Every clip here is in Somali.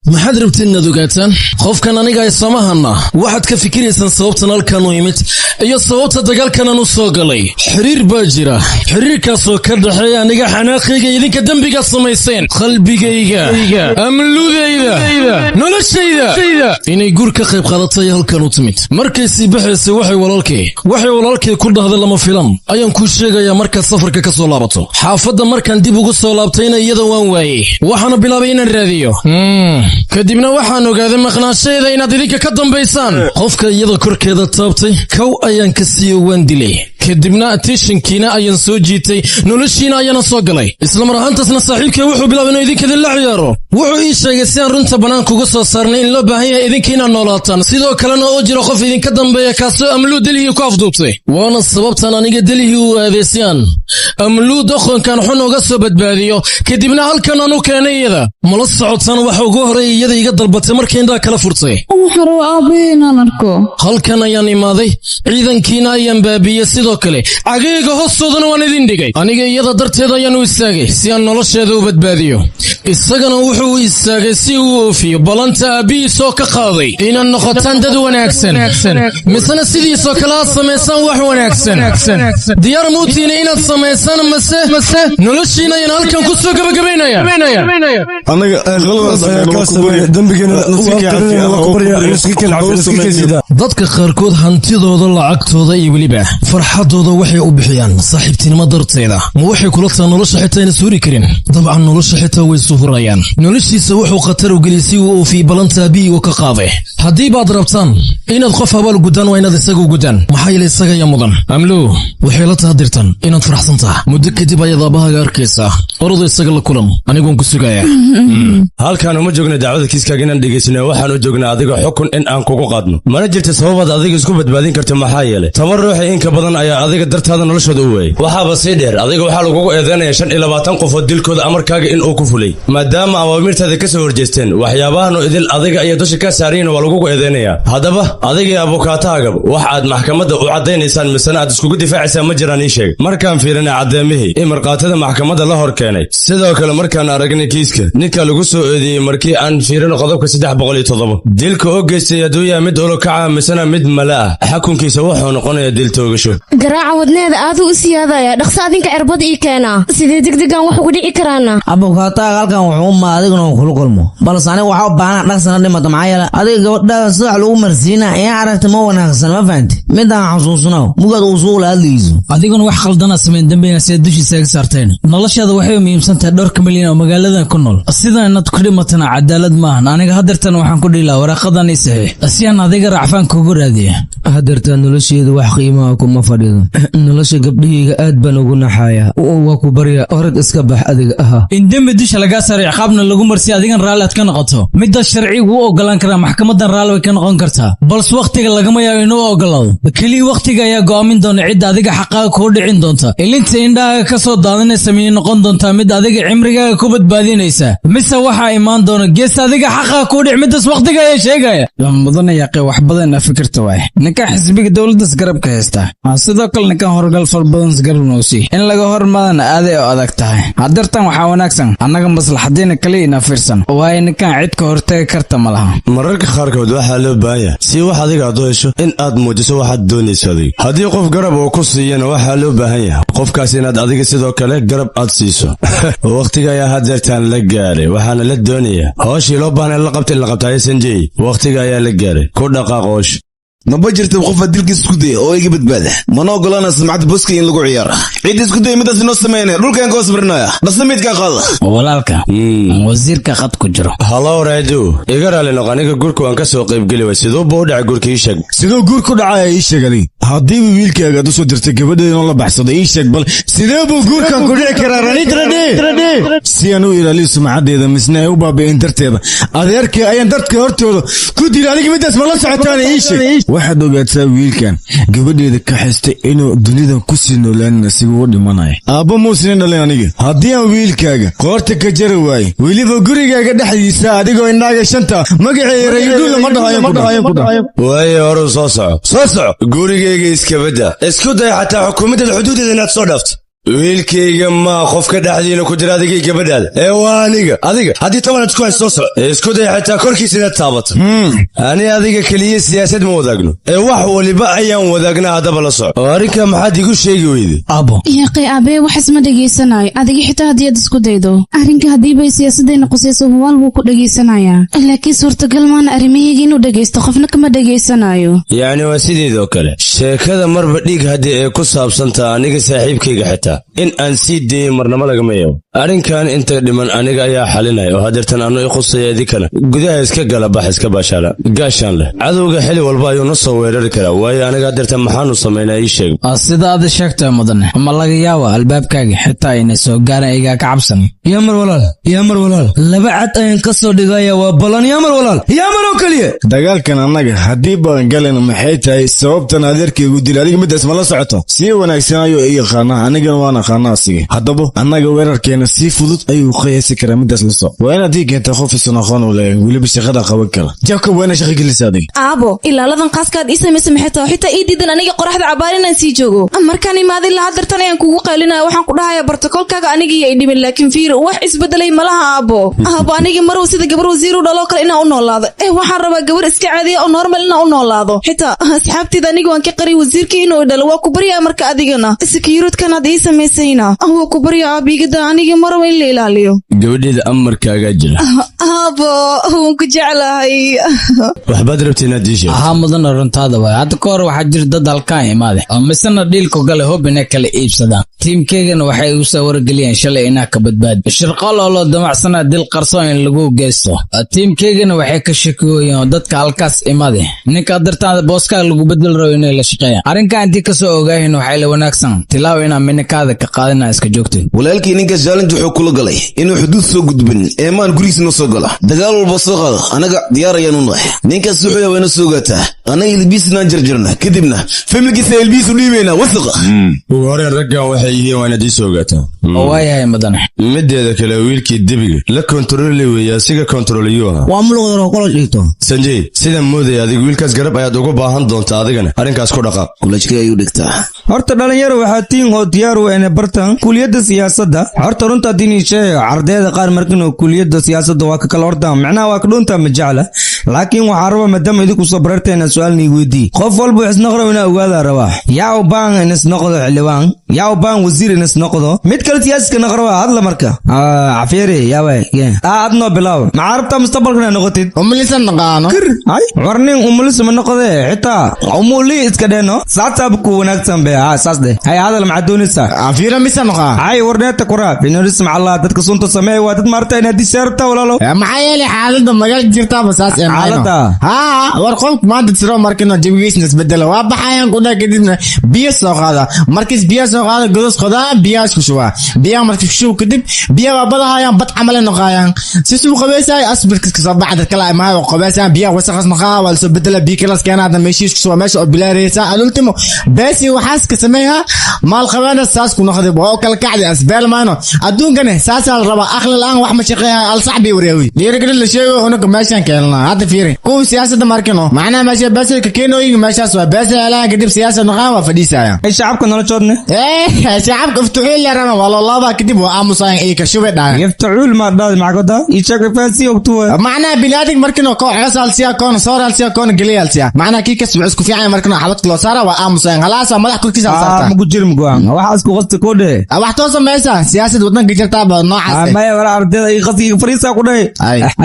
maxaad rabtiin inaad ogaataan qofkan aniga ay samahana waxaad ka fikiraysaan sababtan halkan u yimid iyo sababta dagaalkanan u soo galay xiriir baa jira xiriirkaasoo ka dhaxeeya aniga xanaaqayga idinka dembiga samayseen qalbigayga amludayda noloshayda inay gur ka qayb qaadatay halkan u timid markay sii baxaysay waxay walaalkay ku dhahday lama filan ayaan kuu sheegayaa markaad safarka ka soo laabato xaafadda markaan dib ugu soo laabtayna iyada waan waayey waxaana bilaabay inaan raadiyo kadibna waxaan ogaaday maqnaasheeda inaad idinka ka dambaysaan qofka iyada korkeeda taabtay kow ayaan ka siiyo waan dilay kadibna attentionkiina ayaan soo jiitay noloshiina ayaana soo galay isla mar ahaantaasna saaxiibkay wuxuu bilaabay inuu idinka la ciyaaro wuxuu ii sheegay si aan runta banaanka uga soo saarnay in loo baahan yahay idinka inaad noolaataan sidoo kalena oo jira qof idinka dambeeya kaasoo amluu delihii ku afduubtay waana sababtan aniga delihii u aadeysiyaan amluu doqonkan xun uga soo badbaadiyo kadibna halkan aan u keenay iyada mala socotaan waxa ugu horeeyay iyada iga dalbatay markay indhaa kala furtay halkan ayaan imaaday ciidankiina ayaan baabiyey sidoo kale cagayga hoostoodana waan idin dhigay aniga iyada darteed ayaan u istaagay si aan nolosheeda u badbaadiyo isagana wuxuu u istaagay si uu oofiyo balanta aabbihiisoo ka qaaday inaad noqotaan dad wanaagsan misena sidiisoo kale aad samaysaan wax wanaagsan diyaar muutiin inaad samaysaan mase noloshiina ayaan halkan ku soo gabagabaynaya dadka qaarkood hantidooda lacagtooda iyo weliba farxadooda waxay u bixiyaan saaxiibtinimo darteeda ma waxay kula tahay nolosha xitaa ayna suuri karin dabcan nolosha xitaa way suhurayaan noloshiisa wuxuu khatar u geliyay si uu oofiye balanta aabihii uu ka qaaday haddii baad rabtaan inaad qof abaal gudaan waa inaad isaga u gudaan maxaa yeelay isaga ayaa mudan amluu waxay la tahadirtan inaad faraxsan taha muddo kadib ayaad aabahaaga arkaysaa orada isaga la kulan aniguun ku sugayaa halkaan uma joogna dacwada kiiskaaga inaan dhegaysano waxaan u joognaa adiga xukun in aan kugu qaadno mana jirta sababaad adiga isku badbaadin karta maxaa yeelay toban ruuxi inka badan ayaa adiga dartaada noloshooda u waayay waxaaba sii dheer adiga waxaa lagugu eedeynaya 25 qofood dilkooda amarkaaga in uu ku fulay maadaama awaamirtaada ka soo horjeesteen waxyaabahan oo idil adiga ayaa dusha ka saareen waa lagugu eedeynayaa haddaba adiga iyo abukaataaga wax aad maxkamadda u cadaynaysaan misana aad iskugu difaacaysaan ma jiraan ii sheeg markaan fiirinay caddeemihii in marqaatada maxkamadda la hor keenay sidoo kale markaan aragnay kiiska ninka lagu soo eedeeyey markii aan fiirino qodobka 307 dilka oo geystay hadduu yahay mid olokaca misana mid mala ah xakunkiisa wuxuu noqonayaa dil toogasho garaaca wadneeda aadu u siyaadaya dhaqso adinka cirbad ii keenaa sidee degdegan wax ugu dhici karaana abukaataaga halkan wuxuu ma adiguna kula kulmo balse aniga waxaa u baahan dhaqsana dhimata maxaa yeelay adiga gabadhaada sidax lagu marsiina ayaa aragta ma wanaagsan ma fahanti midaan xasuusnaa mugaad uu suuq la hadlayso adiguna wax khaldana samayn dambeena si dushiisa ka saarteen noloshaada waxay muhiimsan tahay dhowrka milyan oo magaaladan ku nool sidaan inaad ku dhimatana cadaalad maahan aniga hadeertan waxaan ku dhilaa waraqadan ii saxiix si aan adiga racfaan kugu raadiya hadeertan nolosheedu wax qiimaha kuma fadhido nolosha gabdhahayga aad baan ugu naxayaa waa ku barya orad iska bax adiga aha in dembi dusha lagaa saaray ciqaabna lagu marsiy adigan raalli aad ka noqoto midda sharcigu u ogolaan karaa maxkamadan raalli way ka noqon kartaa balse wakhtiga lagama yaabo inuu ogolaado keliya wakhtiga ayaa go'aamin doona cidda adiga xaqaaga kuu dhicin doonta ilinta indhahaaga ka soo daadanaysa miyay noqon doontaa mid adiga cimrigaaga ku badbaadinaysa mise waxaa imaan doona gees adiga xaqaaga kuu dhic middaas wakhtiga ayaa sheegaya mudana yaaqee wax badan fikirta waay ninka xisbiga dowladdas garabka haysta sidoo kale ninkan horgal far badan garab noosii in laga hormaadana aaday oo adag tahay hadeertan waxaa wanaagsan annaga maslaxadiina kale ina fiirsan waayo ninkan cid ka hortagi karta ma laha mararka qaarkood waxaa loo baahan yahay si wax adiga aad u hesho in aad muujiso waxaad doonayso adiga haddii qof garab oo ku siiyana waxaa loo baahan yahay qofkaas inaad adiga sidoo kale garab aad siiso wakhtiga ayaa hadeertaan la gaaray waxaana la doonayaa hooshii loo baahnay la qabta in la qabta sanjey wakhtiga ayaa la gaaray ku dhaqaaq hoosh maba jirta qof dilkiis isku day oo iga badbaada mana ogolaana samcad boski in lagu ciyaaro cid isku day midaas inoo sameeyay dhulkan ka sabrnaa dhasmidka qaada walaalka wasiirka qad ku jiro halo raadu iga raali noqoniga gurku aan ka soo qayb gali way sidoo buu dhacay gurkii sheeg sidoo gurku dhacay ii sheegay haddii wiilkaaga u soo dirtay gabadheena la baxsaday ii sheeg bal sidee buu gurkan ku dhici karaa ranid si aan u ilaaliyo samcadeeda misna ay u baabi'in darteeda adeerkay ayaan dadka hortooda ku dilay aniga midaas ma la socotaan ii sheeg waxaad ogaataa wiilkan gabadheeda ka xistay inuu dunidan ku sii noolaan nasiib u dhimanaya aabba muusin dhalin aniga haddii aan wiilkaaga qoorta ka jari waaye weliba gurigaaga dhexdiisa adigoo indhaaga shanta magaceeya rayidhuula ma dhahayo waaye hore soo soco gurigayga iska badda isku day xataa xukuumadda xuduudeeda inaad soo dhaafto wiilkayga ma qofka dhexdiina ku jira adigii gabadhaada waa adiga haddii toban isku haysto soo soco isku day xitaa korkiisa inaad taabato ani adiga keliya siyaasad ma wadaagno wax waliba ayaan wadaagnaa haddaba la soco oo arrinka maxaad igu sheegi weyday abo yaqay aabee waxaas ma dhegaysanayo adiga xitaa haddii aad isku daydo arrinka haddii bay siyaasadayna qusayso huwaal wuu ku dhegaysanayaa laakiin suurtagal maana arrimahayga inuu dhegaysto qofna kama dhegaysanayo yacni waa sideedoo kale sheekada marba dhiig haddii ay ku saabsantaa aniga saaxiibkayga xitaa in aan sii dayin marnamo lagama yaabo arrinkan inta dhiman aniga ayaa xalinaya oo hadeertan annu i khusaya idinkana gudaha iska gala bax iska baashaala gaashaan leh cadowga xili walba ayuu na soo weerari karaa waayo aniga hadeertan maxaanu samaynaa ii sheeg sida aad sheegtay mudane ama laga yaaba albaabkaaga xitaa ayna soo gaaran igaa ka cabsan yaamar walaal laba cad ayaan ka soo dhigaya waa balan yaamar oo keliya dagaalkan annaga haddii baan galana maxay tahay sababtan adeerkaygu dila adiga midaas ma la socoto sii wanaagsanaayo i yaqaanaa anigana waan aqaanaa asiga haddaba annaga weerarkeena si fudud ayuu qiyaasi karaa midaas la soco waa inaad ii keenta qof isan aqoon u leeyahay weliba shaqada qaban kara jaabka waa ina shaqa gelisa adiga aabo ilaaladan qaaskaad ii samaysa maxay tahay xitaa ii diidan aniga qoraxda cabaar inaan sii joogo markaan imaaday la hadartan ayaan kugu qaylinaya waxaan ku dhahayaa bartakoolkaaga anigii ay dhimin laakiin fiir wax isbedelay malaha aabo anigii marwa sida gabar wasiir u dhalo kale inaan u noolaado waxaan rabaa gabar iska caadiya oo normal inaan u noolaado xitaa asxaabteyda aniga waan ka qariy wasiirkii inuu dhalo waa ku baryaa marka adigana securitykan aad ii samaysayna waa ku baryaa aabigada anigii marwa in la ilaaliyo gabadheeda amarkaagaa jira aabo waan ku jeclahay waxbaad rabta inaad ii sheegto haa mudana runtaada waay hadda ka hor waxaa jira dad halkaan imaade oo misena dhiilku gale hub inay kala iibsadaan tiimkeygana waxay igu soo wargeliyeen shalay inaa ka badbaadi shirqool oo loo damacsanaa dil qarsoon in lagu geysto tiimkeygana waxay ka shakiyooyeen oo dadka halkaas imade ninka dartaada booskaa lagu bedel rabo inay la shaqeeyaan arrinkaa intii ka soo ogaahin waxay la wanaagsan tilaaw inaa minikaada ka qaadina iska joogtay walaalkii ninkaas jaalinta wuxuu kula galay inuu xuduud soo gudbin eemaan gurigiisa noo soo gala dagaal walba soo qaado anaga diyaar ayaan u nahay ninkaas wuxuu yaaba ina soo gaataa anaga ilbiisnaan jarjarna kadibna familkiisa ilbiisu dhiibayna wasaqa ugu horeen raggan waxay yihiin waa inaad ii soo ogaataa waayahay mudane mideeda kale wiilkii debiga la kontarooli weeye asiga kontaroliyuu ahaa waa muluqdaro kolo dhigto sanjey sidaan moodaya adiga wiilkaas garab ayaad uga baahan doontaa adigana arrinkaas ku dhaqaaq kulajkay ayuu dhigtaa horta dhalinyaro waxaa tiin oo diyaar u ene bartan kuliyadda siyaasadda horta runta diini sheega ardayda qaar markino kuliyadda siyaasadda waa ka kala horta macnaha waa ka dhunta ma jecla laakiin waxaa raba maadaama idinku soo bararteena su'aalni weydii qof walba wax isnoqdo inaa ogaada rabaa yaa u baan in isnoqdo xildhibaan yaa u baan wasiir in isnoqdo mid kale siyaasiska naqraba hadla marka cafiiri yaabay adno bilaw maxaa rabtaa mustaqbalkana noqotid umlisan naqaano ay warnin umulis ma noqode xitaa umuli iska dheeno saataab ku wanaagsan be saas de hay hadal maxaa doonaysaa cafiira misa naqaa ay warneeta kura binoris macalla dadka sunta sameey waa dad maarta inaad disarta walaalo maxaa yeelay xaaladda magaal jirtaaba saas ee xaaladda war qolka maanta tiro markino jawigiisna isbedela waa baxayaan kudha kadibna biyo soo qaada markiis biyo soo qaada godos qodaa biyaa isku shubaa biyaa markii ku shubo kadib biyaa waa badahayaan bad camale noqayaan si suu qabeysay asbirka kasoo baxda kala imaa oo qabeysaan biyaa wasaqas naqaa waa soo bedela biyo kala keenada meeshiis ku soo meesha oo bilaareysa alultimo beesi waxaas ka sameeyaa maal qabeena saas ku noqday oo kala kacdi asbeel maano adduunkana saas la raba aqli la'aan wax ma shaqeeya al saxbi wareewi dhiirigelin la sheego unaga meeshan keenna hadda fiiri kuwa siyaasadda markino macnaha meesha beesi ka keenooyin meeshaas waa beesi helaan kadib siyaasad naqaa waa fadhiisaya ay shacabka noloshoodna shacabka iftuxiil yarana waa lolaba kadib waa aamusayaan ay ka shubay dhaan yaftacuul ma dhaad macgoda ichaka faasi ogtuwa macnaha bilaadig markino ko xasalsiya koon sooralsiya koon galiyalsiya macnaha kii kas isku fiican markino xabad loo saara waa aamusayaan khalaas madax kurkiisa saarta ma ku jirin go'aan waxa isku qasta ko dhe wax toos sameeysa siyaasad wadanka jirta ba noocaas ma ya wala ardayda ay qasiga fariisa ku dhe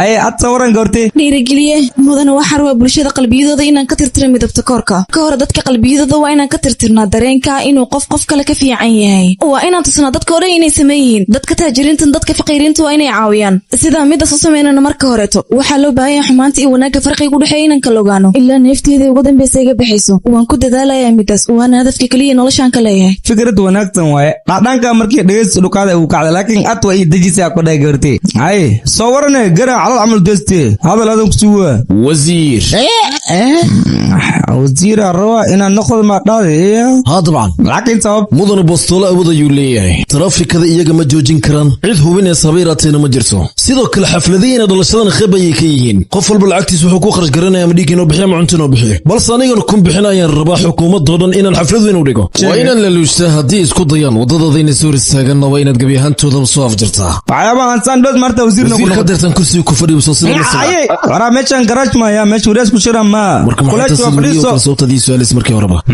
ay at sawaran goorte dhiirigeliye mudana waxa raba bulshada qalbiyadooda inaan ka tirtiro midabta koorka ka hor dadka qalbiyadooda waa inaan ka tirtirnaa dareenka inuu qof kale ka fiican yahay waa inaan tusnaa dadka hore inay sameeyeen dadka taajiriinta dadka faqiiriinta waa inay caawiyaan sida midaas u sameynana marka horeeto waxaa loo baahan yahay xumaanta iyo wanaagga farqiga u dhexeeya inaan kala ogaano ilaa neefteeda ugu dambaysa iga baxayso waan ku dadaalayaa midaas waana hadafka kaliya noloshaan ka leeyahay fikrad wanaagsan waaye dhadhanka markii dhageysto dhukaada uu kacday laakiin at waa ii dejisa ku dhaay gabartay ay soo warane gara calal amal deeste hadal adan ku suwa wasiir wasiir araba inaan noqdo ma dhaadaya haa dabcan laakiin sabab mudane bostoolo awood ayuu leeyahay taraafikada iyaga ma joojin karaan cid hubinaysa habayraatayna ma jirto sidoo kale xafladayina dhalashadana kheyb ayay ka yihiin qof walba lacagtiis wuxuu ku kharash garanaya ma dhiig inoo bixiya ma cunto inoo bixiyo balse anigana kun bixin ayaan rabaa xukuumadoo dhan inaan xaflad weyn u dhigo waa inaan la luushtaa haddii isku dayaan waddadadayna soo hor istaaganna waa inaad gebi ahaantoodaba soo afjirtaa waxyaabahan sandhood marta wasiirka deertan kursiga ku fadhiiso sida waraa meeshan garaaj maya meesha wariyaas ku shira ma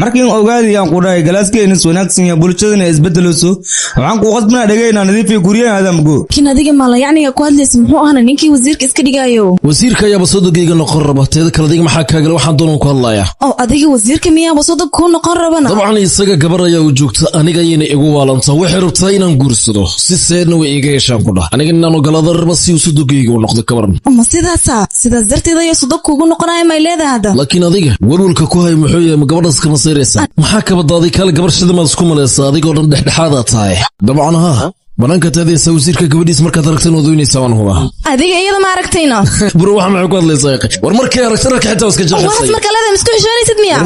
markiin ogaadiyaan ku dhahay galaaskeenis wanaagsan ya bulshadana isbedelayso waxaan ku qasbinaa dhegayna nadiifiya guryaha aadamgo kin adiga maalayacniga ku hadlaysa muxuu ahna ninkii wasiirka iska dhigaayo wasiirka ayaaba sodogayga noqon raba teeda kale adiga maxaa kaagale waxaan doonan ku hadlayaa oo adiga wasiirka miyaaba sodog kuu noqon rabana dabcan isaga gabar ayaa u joogta aniga ayayna igu waalantaa waxay rabtaa inaan guursado si seedna way iga yeeshaan ku dhah aniga inaan ogolaada raba si uu sodogayga u noqdo kabaran ma sidaas darteed ayaa sodog kuugu noqonaya may leedahay hadda laakiin adiga walwalka ku hay muxuu yahay gabadhaas kama sayraysa maxaa ka badaaday kale gabar shidamaad isku malaysa adigoo dhan dhexdhexaadaa tahay dabcan haa banaanka taadaysa wasiirka gabadhiis markaad aragtan waad weynaysaa waan hubaa adiga iyada ma aragtayna buro waxa maxay ku hadlaysaa war markay aragtana ka xitaa iska jeceshay waras marka leedahay isku xishoonaysid miya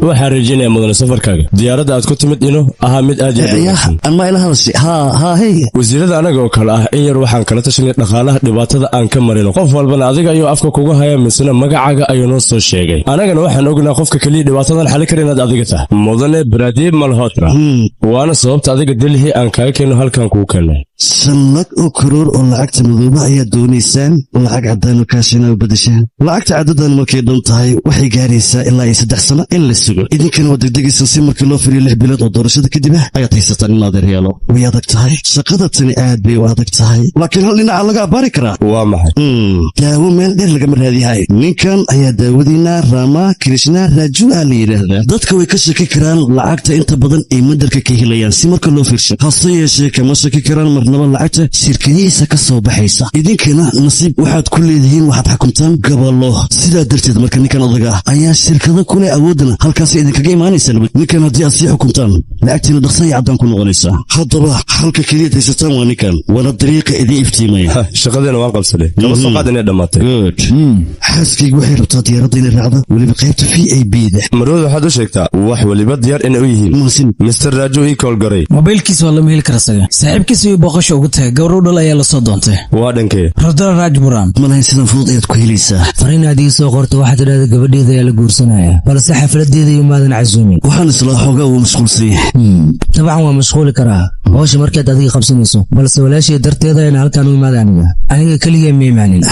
waxaa rajinaya mudane safarkaaga diyaaradda aad ku timid inuu ahaa mid aad ama ilahaasi hey wasiirada anaga oo kale ah in yar waxaan kala tashanay dhaqaalaha dhibaatada aan ka marino qof walbana adiga ayuu afka kuga haya misna magacaaga ayuu noo soo sheegay anagana waxaan ognaa qofka keliya dhibaatadan xali kara inaad adiga tahay mudane Pradeep Malhotra waana sababta adiga Delhi aan kaaga keeno halkan kuu keenay shallag oo karoor oo lacagta madooba ayaa doonaysaan lacag caddaan oo kaashina u bedeshaan lacagta caddadan markay dhan tahay waxay gaaraysaa ilaa 3 sano in la sugo idinkana waa degdegaysan si markii loo firiyo 6 bilood oo doorashada kadib ayaad haysataan in adeeryaalo way adag tahay shaqada tani aad bay u adag tahay laakiin hal dhinaca laga abaari karaa waa maxay daawo meel dheer lagama raadiyahay ninkan ayaa daawadiina Rama Krishna Raju la yidhaahdaa dadka way ka shaki karaan lacagta inta badan ay madarka ka helayaan si marka loo fiirsho hase yeeshee kama shaki karaan marnaba lacagta shirkadihiisa ka soo baxaysa idinkana nasiib waxaad ku leedihiin waxaad xukuntaan gabalo sidaa darteed marka ninkan odaga ayaa shirkada kule awoodana halkaas idinkaga imaanaysa ninkan haddii aad sii xukuntaan lacagtiina dhaqsan iyo caddaan ku noqonaysaa haddaba halka keliyaad haysataan waa ninkan waana dariiqa idin iftiimaya shaqadeena waan qabsanay kama soo qaad inay dhammaatay good xaaskaygu waxay rabtaa diyaaradda inay raacdo weliba qaybta VIP-da marwada waxaad u sheegtaa wax weliba diyaar inay u yihiin Mr. Raju ii kool garay mobilkiisa waa lama heli kara saga saaxiibkiisa iyo boqosha ugu tahay gabadh u dhal ayaa la soo doontay waa dhankee Rudra Rajpuram malayn sidan fudud ayaad ku helaysaa fariin aad ii soo qorto waxaad tidhahda gabadheeda ayaa la guursanaya balse xafladeeda iyo maadan casuumin waxaan islaa xoogaa uu mashquulsan yahay dabcan waa mashquuli karaa hawsha markaad adiga qabsanayso balse walaashay darteeda ayna halkaan u imaada aniga keligee ma imaanin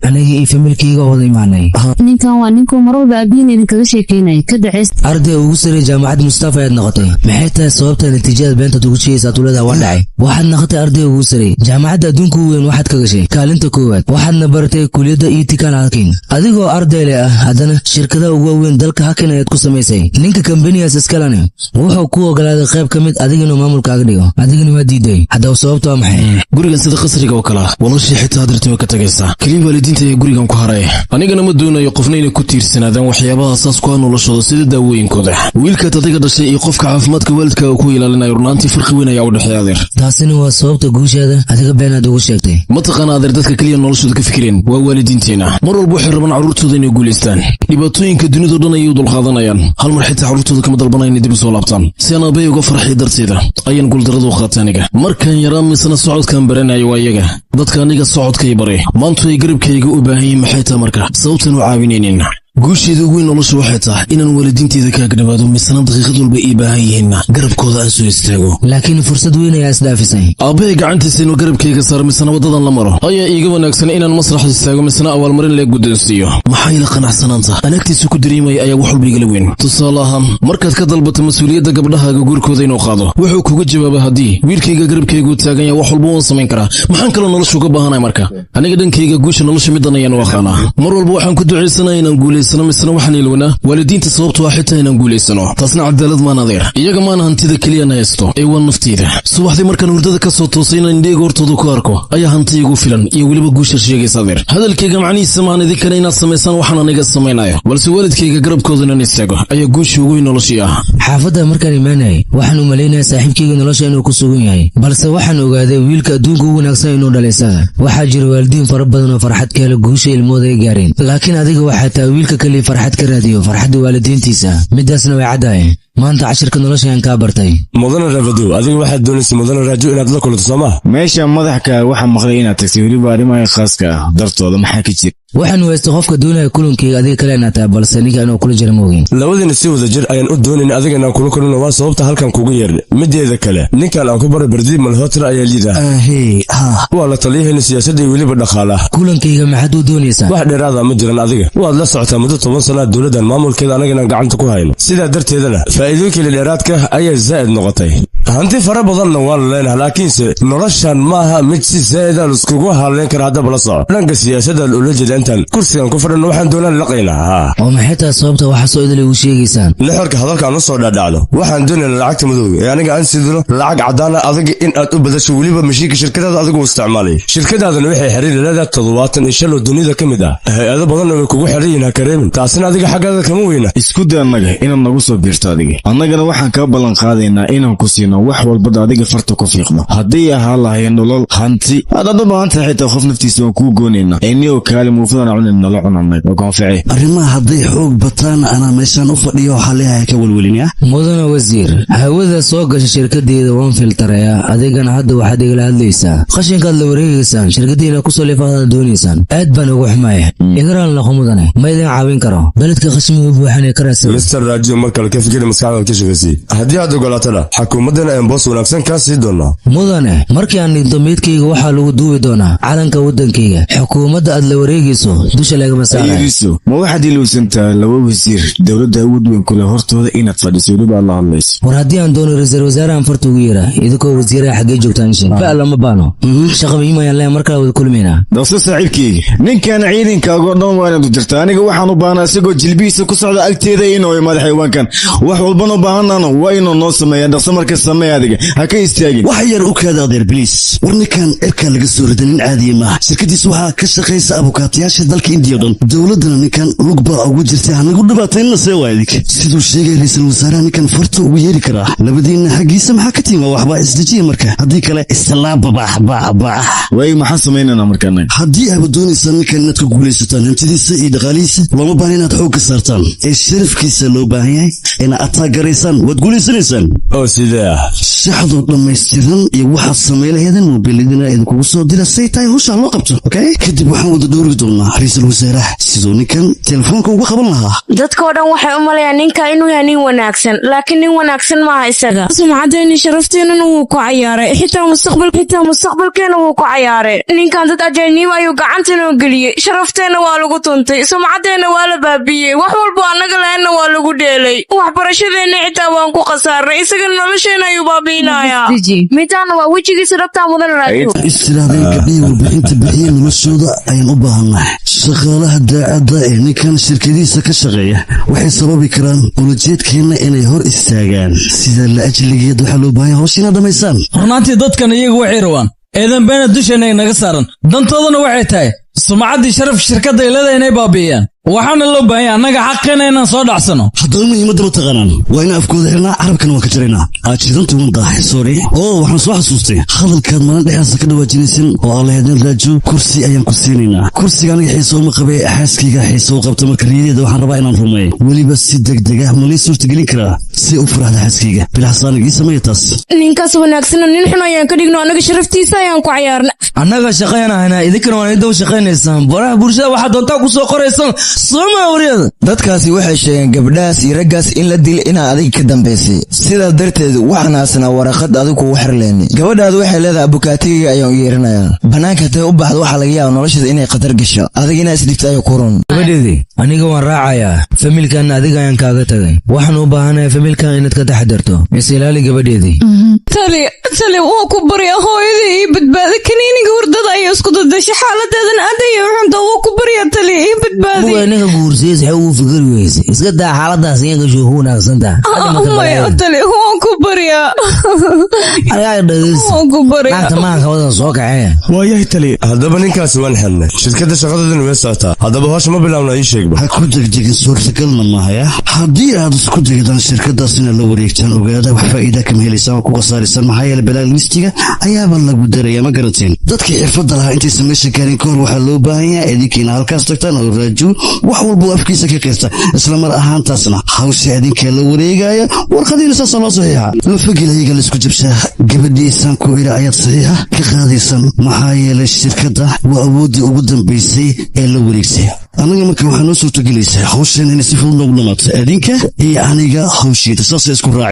aniga iyo familkayga oo wada imaanay ninkan waa ninkuu mar walba abiin idinkaga sheekeynaya ka daceys arday ugu saray jaamacadda Mustafa ayaad noqotay maxay tahay sababta natiijada beenta ugu sheegaysaa tulada waa dhacay waxaad noqotay arday ugu saray jaamacadda adduunka ugu weyn waxaad ka gashay kaalinta koowaad waxaadna baratay kulliyadda itikan hakin adigoo arday leh haddana shirkadaha ugu weyn dalka hakin ayaad ku samaysay ninka kambaniyaas iskalani wuxuu ku ogolaaday qayb ka mid adigana maamulkaaga dhigo adigana waa diiday haddaba sababta waa maxay gurigan sida qasriga oo kale walaashii xitaa hadirtay way ka tagaysaa keliya waalidiinta ee gurigan ku haray anigana ma doonayo qofna inay ku tiirsanaadaan waxyaabaha asaas ku ah noloshooda sida daawooyinkooda wiilkaad adiga dhashay iyo qofka caafimaadka waalidkaaga ku ilaalinayo runaantii farqi weyn ayaa u dhexeeya adeer taasina waa sababta guushaada adiga beenaad ugu sheegtay mataqaana adeer dadka keliya noloshooda ka fikireen waa waalidiinteena mar walba waxay rabaan carruurtooda inay guulaystaan dhibaatooyinka dunidao dhan ayay u dulqaadanayaan hal mar xitaa carruurtooda kama dalbanaya inay dib u soo laabtaan si aan aabay uga farxiy darteeda ayaan guuldarrada u qaatay aniga markaan yaraa misna socodkaan baranayo waa iyaga dadka aniga socodkay bare maantu ay garabkayga u baahan yihiin maxay tahay marka sababtan u caawinaynin guusheeda ugu weyn nolosha waxay tahay inaan waalidiinteeda kaaga dhawaado misna daqiiqad walba ii baahan yihiinna garabkooda aan soo istaago laakiin fursad weyn ayaa isdhaafisay aabbahay gacantiisa inuu garabkayga saaro misna waddadan la maro ayaa iiga wanaagsan inaan masrax istaago misna abaalmarin lee guddoonsiiyo maxaa ila qanacsanaanta anaagtiisa ku dareemaya ayaa wax walba igala weyn tusaale ahaan markaad ka dalbato mas-uuliyadda gabdhahaaga guurkooda inuu qaado wuxuu kuga jawaaba haddii wiilkayga garabkaygu taagan yahay wax walba waan samayn karaa maxaan kaloo nolosha uga baahanay marka aniga dhankayga guusha nolosha middan ayaan u aqaanaa mar walba waxaan ku ducaysanaya inaan guulaysano misna waxaan ilwanaa waalidiinta sababtu ah xitaa inaan guulaysano taasna cadaalad maan adeer iyaga maana hantida keliyana haysto ee waa nafteyda subaxdii markaan hurdada ka soo toosay inaan indheega hortooda ku arko ayaa hanti igu filan iyo weliba guusha sheegaysa adeer hadalkayga macnihiisa maan idinkana inaad samaysaan waxaan aniga samaynayo balse waalidkayga garabkooda inaan istaago ayaa guushii ugu weyn noloshii ah xaafadda markaan imaanayay waxaan u malaynayaa saaxiibkayga nolosha inuu ku sugan yahay balse waxaan ogaaday wiilka adduunka ugu wanaagsan inuu dhalay isaga waxaa jira waalidiin fara badan oo farxad ka hela guusha ilmooda ay gaareen laakiin adiga waxaa taa wiilka qofka kaliya farxad ka raadiyo farxadda waalidiintiisa midaasna way caddahay maanta cashirka noloshaan kaa bartay mudana rafadow adiga waxaad doonaysa mudana raajo inaad la kulanto soo maha meesha madaxka waxaa maqlay inaad tagtay weliba arrimaha khaaska ah dartooda maxaa ka jira waxaan weysta qofka doonaya kulankeyga adiga kale inaad tahay balse ninka inuu kula jira moogin labadiina si wada jir ayaan u doonayna adiga inaan kula kulino waa sababta halkan kugu yeernay mideeda kale ninkan aan ku baray bardiid malhotra ayaa liidaa waa la taliyahayna siyaasadda iyo weliba dhaqaalaha kulankeyga maxaad u doonaysaa wax dheeraada ma jiran adiga waad la socotaa muddo 10 sanaad dowladdan maamulkeeda anaga inaan gacanta ku hayno sidaa darteedana faa'iidooyinka dheeraadka ayaa zaa'id noqotay hanti fara badanna waa la leenahay laakiinse noloshan maaha mid si zaa'id ah iskugu haleyn kara haddaba la soco dhanka siyaasadda ula jeeda intaan kursigan ku fadhino waxaan doonaan laqaynaa oo maxay tahay sababta waxa soo idil ugu sheegaysaan lixorka hadalkaan u soo dhaadhacdo waxaan doonaynaa lacagta madowga ee aniga aan sidino lacag caddaana adiga in aad u badasho weliba mashiinka shirkadaada adigu isticmaalay shirkadaadana waxay xiriir leedahay 75 oo dunida ka mid ah hay-ado badanna way kugu xiran yihiin ha kareemin taasina adiga xaggaada kama weyna isku day annaga inaad nagu soo biirto adiga annagana waxaan kaa ballan qaadaynaa inaan ku siino wax walbada adiga farta ku fiiqdo haddii ahaa lahayn nolol hanti haddaad u baahan tahay xitaa qof naftiisa waan kuu goonaynaa iniyoo kaali muufadana cunin nala cunanay oo koonfici arrimaha hadday xoog bataan anaa meeshaan u fadhiyo waxaa leeyahay ka welwelina mudana wasiir hawada soo gasha shirkadeeda waan filtarayaa adigana hadda waxaad igala hadlaysaa qashinkaad la wareegaysaan shirkadiina kusoo lifaadaad doonaysaan aad baan ugu xumaya igaraan laqo mudane ma idin caawin karo beledka qashimiga buuxanay ka raadsan mister raajiyo mar kale ka fikiri maskaxdaad ka shaqaysay haddii aad ogolaatana xukuumaddana aan boos wanaagsan kaa sii doonaa mudane markii aan dhinto meydkayga waxaa lagu duubi doonaa calanka waddankayga xukuumadda aad la wareegayso dusha lagama saarayo ma waxaad ilowsantaa laba wasiir dowladda awood weyn kule hortooda inaad fadhiso weliba aad la hadlayso war haddii aan doono ra-iisul wasaarahan farta ugu yeera idinkoo wasiiraha xaggee joogtaan shin fa'la ma baano shaqa muhiim ayaan leeyahay mar kale wada kulmaynaa dhaqso saaxiibkeyga ninkan ciidankaago dhan waa inaad u dirtaa aniga waxaan u baahnaa isagoo jilbihiisa ku socda agteeda inuu imaado xayawaankan wax walbana u baahanana waa inuu noo sameeya dhaqso marka samee adiga ha ka istaagin wax yar u kaada adeer biliis war ninkan cirkaa laga soo rida nin caadiya maaha shirkadiis waxaa ka shaqaysa abukaatayaasha dalka indiya o dhan dowladdana ninkan lug baa ugu jirtay hanagu dhibaataynna see waa idik siduu sheegay ra-iisul wasaaraha ninkan farta ugu yeeri karaa labadiinna xaggiisa maxaa ka tiima waxbaa isdejiya marka haddii kale islaababaxbaxbax way maxaan samaynanaa markaana haddii aaba doonaysaan ninkan inaad ka guulaysataan hantidiisa iyo dhaqaalihiisa looma baahan inaad xoog ka saartaan ee sharafkiisa loo baahan yahay inaad ataagaraysaan waad guulaysanaysaan oo sidee ah shaxdoo dhammaystiran iyo waxaad samaylaheedan mobiiladina idinkugu soo dira say tahay hawshaa loo qabto okay kadib waxaan wada dhowri doonaa ra-iisul wasaaraha siduu ninkan telefoonka uga qaban lahaa dadkoo dhan waxay u malayaan ninka inuu yahay nin wanaagsan laakiin nin wanaagsan maaha isaga sumcadeeni sharafteenana wuu ku cayaaray xitaa mustaqbalkeena wuu ku cayaaray ninkan dad ajaaniib ayuu gacantanoo geliyey sharafteenna waa lagu tuntay sumcadeenna waa la baabiyey wax walbo annaga lahaynna waa lagu dheelay waxbarashadeenna xitaa waan ku khasaarnay isagana nolosheena ayuu baabiinayaa midaana waa wejigiisa dhabtaa mudan raajo istiraadeen gabdhihii warbixinta bixiya noloshooda ayaan u baahannahay shaqaalaha daacadda ee ninkan shirkadiisa ka shaqeeya waxay sababi karaan ulajeedkeenna inay hor istaagaan sida la ajligeed waxaa loo baahanya hawshiina dhammaysaan runaantii dadkan iyagu waxay rabaan eedan beena dusheenna naga saaran dantoodana waxay tahay sumcaddii sharaf shirkadda ay leedahay inay baabi'iyaan waxaana loo baahanya annaga xaqeena inaan soo dhacsano haddaba muhiimadda ma taqaanaan waa inaan afkooda xirnaa carabkana waan ka jaraynaa aajidanta wan daahay sorry waxaan soo xasuustay hadalkaad malin dhexaasa ka dhawaajinaysan oo aan lahaydin raajo kursi ayaan ku siinaynaa kursiga aniga xiisa uma qabe xaaskayga xiisa u qabta marka riyadeeda waxaan rabaa inaan rumeeyo weliba si degdeg ah malii suurtagelin karaa si u faraxda xaaskayga bilxasaanig ii sameeya taas ninkaas wanaagsana nin xun ayaan ka dhigno annaga sharaftiisa ayaan ku cayaarna annaga shaqaynahaynaa idinkana waan idin shaqaynaysaan baraha bulshada waxaad doontaa ku soo qoraysaan dadkaasi waxay sheegeen gabdhahaas iyo raggaas in la dil inaa adiga ka dambaysay sidaas darteed waxaan haasnaa waraqad adigu kugu xirleyni gabadhaadu waxay leedahay abukaatigiga ayaan u yeerinayaa bannaanka hatay u baxdo waxaa laga yaaba nolosheeda inay khatar gasho adiga inaa isdhigta ayo ku run gabadheedii aniga waan raacayaa familkanna adiga ayaan kaaga tagay waxaan u baahanahay familkan inaad ka taxadarto is ilaali gabadheedii tali waa ku barya hooyadii ii badbaada kaniiniga hurdada ayaa isku dadashay xaaladeedan aadaya xunta waa ku barya tali ii badbaadi ninka guursiis waxay ugu fikiri weyse iska daa xaaladaas iyaga shuu ku wanaagsantaa tali waan ku baryaa naagta maanka wadan soo kacee waayahay tali haddaba ninkaasi waan xelnay shirkadda shaqadeeduna way socotaa haddaba howsha ma bilaabna ii sheegba ha ku degdegin suurtagalna mahaya haddii aad isku degdaan shirkadaas inaad la wareegtaan ogaada wax faa'iida kama helaysaan oo ku khasaaraysaan maxaa yeele balaalmistiga ayaaba lagu daraya ma garanteen dadkii xirfadda lahaa intaysan meesha gaarin ka hor waxaa loo baahan yahay idinkiina halkaas tagtaan oo raajo wax walba afkiisa ka karta isla mar ahaantaasna hawsha idinka la wareegaya warqadiina saas loo saxiixa lafageliga la isku jabshaa gabadhiisaan ku ira ayaad saxiixa ka qaadaysan maxaa yeelay shirkadda waa awoodii ugu dambaysay ee la wareegsay anaga marka waxaa noo suurtagelaysaa hawshan inay si fudud noogu dhamaato idinka iyo aniga hawshiita saasay isku raaci